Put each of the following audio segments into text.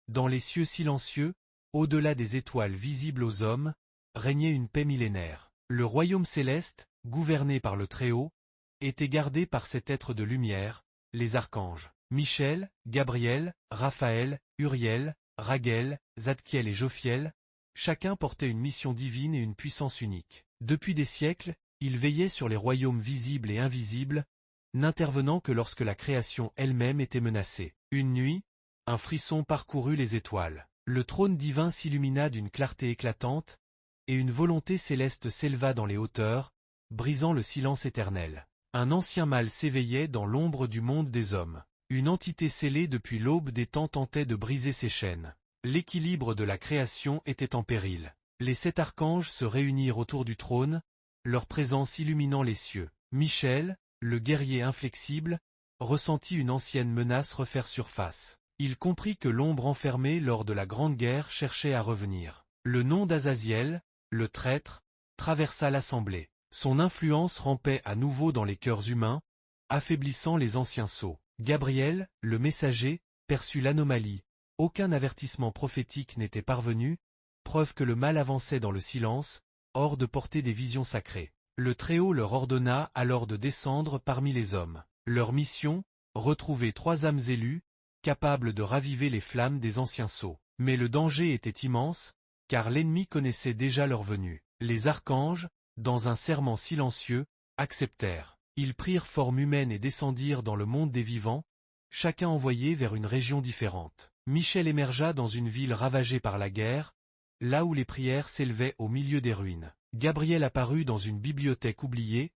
dans les cieux silencieux, au-delà des étoiles visibles aux hommes, régnait une paix millénaire. Le royaume céleste, gouverné par le Très-Haut, était gardé par cet être de lumière, les archanges. Michel, Gabriel, Raphaël, Uriel, Raguel, Zadkiel et Jophiel, chacun portait une mission divine et une puissance unique. Depuis des siècles, ils veillaient sur les royaumes visibles et invisibles, n'intervenant que lorsque la création elle-même était menacée. Une nuit, un frisson parcourut les étoiles. Le trône divin s'illumina d'une clarté éclatante, et une volonté céleste s'éleva dans les hauteurs, brisant le silence éternel. Un ancien mal s'éveillait dans l'ombre du monde des hommes. Une entité scellée depuis l'aube des temps tentait de briser ses chaînes. L'équilibre de la création était en péril. Les 7 archanges se réunirent autour du trône, leur présence illuminant les cieux. Michel, le guerrier inflexible, ressentit une ancienne menace refaire surface. Il comprit que l'ombre enfermée lors de la Grande Guerre cherchait à revenir. Le nom d'Azaziel, le traître, traversa l'assemblée. Son influence rampait à nouveau dans les cœurs humains, affaiblissant les anciens sceaux. Gabriel, le messager, perçut l'anomalie. Aucun avertissement prophétique n'était parvenu, preuve que le mal avançait dans le silence, hors de portée des visions sacrées. Le Très-Haut leur ordonna alors de descendre parmi les hommes. Leur mission, retrouver 3 âmes élues, capables de raviver les flammes des anciens sceaux. Mais le danger était immense, car l'ennemi connaissait déjà leur venue. Les archanges, dans un serment silencieux, acceptèrent. Ils prirent forme humaine et descendirent dans le monde des vivants, chacun envoyé vers une région différente. Michel émergea dans une ville ravagée par la guerre, là où les prières s'élevaient au milieu des ruines. Gabriel apparut dans une bibliothèque oubliée,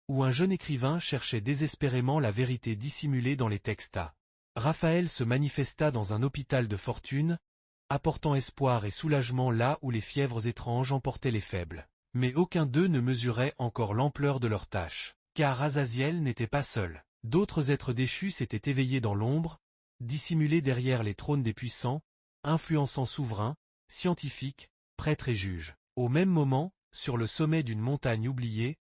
où un jeune écrivain cherchait désespérément la vérité dissimulée dans les textes. Raphaël se manifesta dans un hôpital de fortune, apportant espoir et soulagement là où les fièvres étranges emportaient les faibles. Mais aucun d'eux ne mesurait encore l'ampleur de leur tâche. Car Azaziel n'était pas seul. D'autres êtres déchus s'étaient éveillés dans l'ombre, dissimulés derrière les trônes des puissants, influençant souverains, scientifiques, prêtres et juges. Au même moment, sur le sommet d'une montagne oubliée,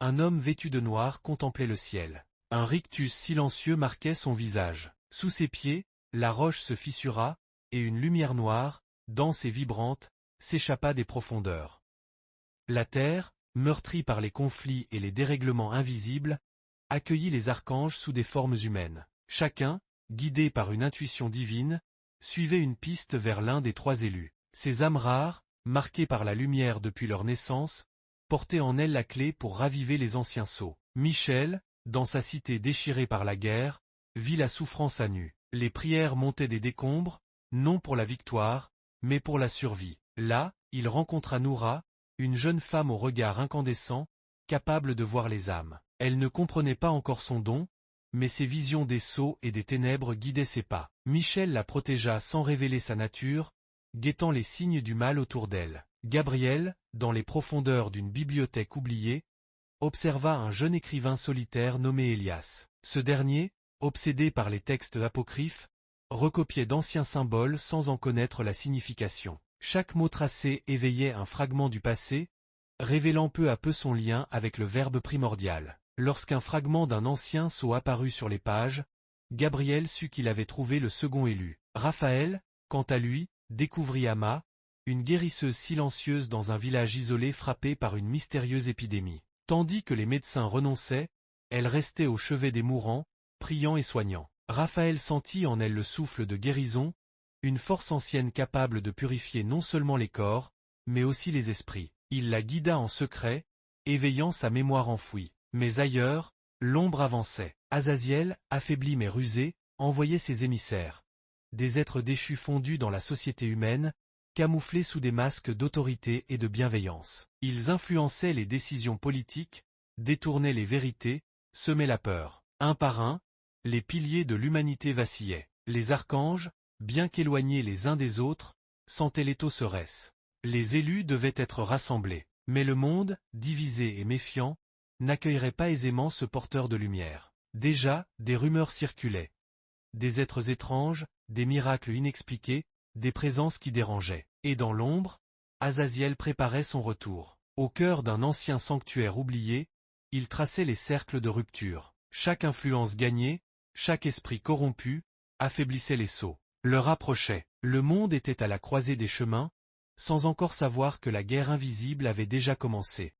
un homme vêtu de noir contemplait le ciel. Un rictus silencieux marquait son visage. Sous ses pieds, la roche se fissura, et une lumière noire, dense et vibrante, s'échappa des profondeurs. La terre, meurtrie par les conflits et les dérèglements invisibles, accueillit les archanges sous des formes humaines. Chacun, guidé par une intuition divine, suivait une piste vers l'un des 3 élus. Ces âmes rares, marquées par la lumière depuis leur naissance, portaient en elles la clé pour raviver les anciens sceaux. Michel, dans sa cité déchirée par la guerre, vit la souffrance à nu. Les prières montaient des décombres, non pour la victoire, mais pour la survie. Là, il rencontra Noura, une jeune femme au regard incandescent, capable de voir les âmes. Elle ne comprenait pas encore son don, mais ses visions des sceaux et des ténèbres guidaient ses pas. Michel la protégea sans révéler sa nature, guettant les signes du mal autour d'elle. Gabriel, dans les profondeurs d'une bibliothèque oubliée, observa un jeune écrivain solitaire nommé Elias. Ce dernier, obsédé par les textes apocryphes, recopiait d'anciens symboles sans en connaître la signification. Chaque mot tracé éveillait un fragment du passé, révélant peu à peu son lien avec le verbe primordial. Lorsqu'un fragment d'un ancien sceau apparut sur les pages, Gabriel sut qu'il avait trouvé le second élu. Raphaël, quant à lui, découvrit Amma, une guérisseuse silencieuse dans un village isolé frappé par une mystérieuse épidémie. Tandis que les médecins renonçaient, elle restait au chevet des mourants, priant et soignant. Raphaël sentit en elle le souffle de guérison, une force ancienne capable de purifier non seulement les corps, mais aussi les esprits. Il la guida en secret, éveillant sa mémoire enfouie. Mais ailleurs, l'ombre avançait. Azaziel, affaibli mais rusé, envoyait ses émissaires. Des êtres déchus fondus dans la société humaine, camouflés sous des masques d'autorité et de bienveillance. Ils influençaient les décisions politiques, détournaient les vérités, semaient la peur. Un par un, les piliers de l'humanité vacillaient. Les archanges, bien qu'éloignés les uns des autres, sentaient l'étau se resse. Les élus devaient être rassemblés. Mais le monde, divisé et méfiant, n'accueillerait pas aisément ce porteur de lumière. Déjà, des rumeurs circulaient. Des êtres étranges, des miracles inexpliqués, des présences qui dérangeaient. Et dans l'ombre, Azaziel préparait son retour. Au cœur d'un ancien sanctuaire oublié, il traçait les cercles de rupture. Chaque influence gagnée, chaque esprit corrompu, affaiblissait les sceaux. L'heure approchait. Le monde était à la croisée des chemins, sans encore savoir que la guerre invisible avait déjà commencé.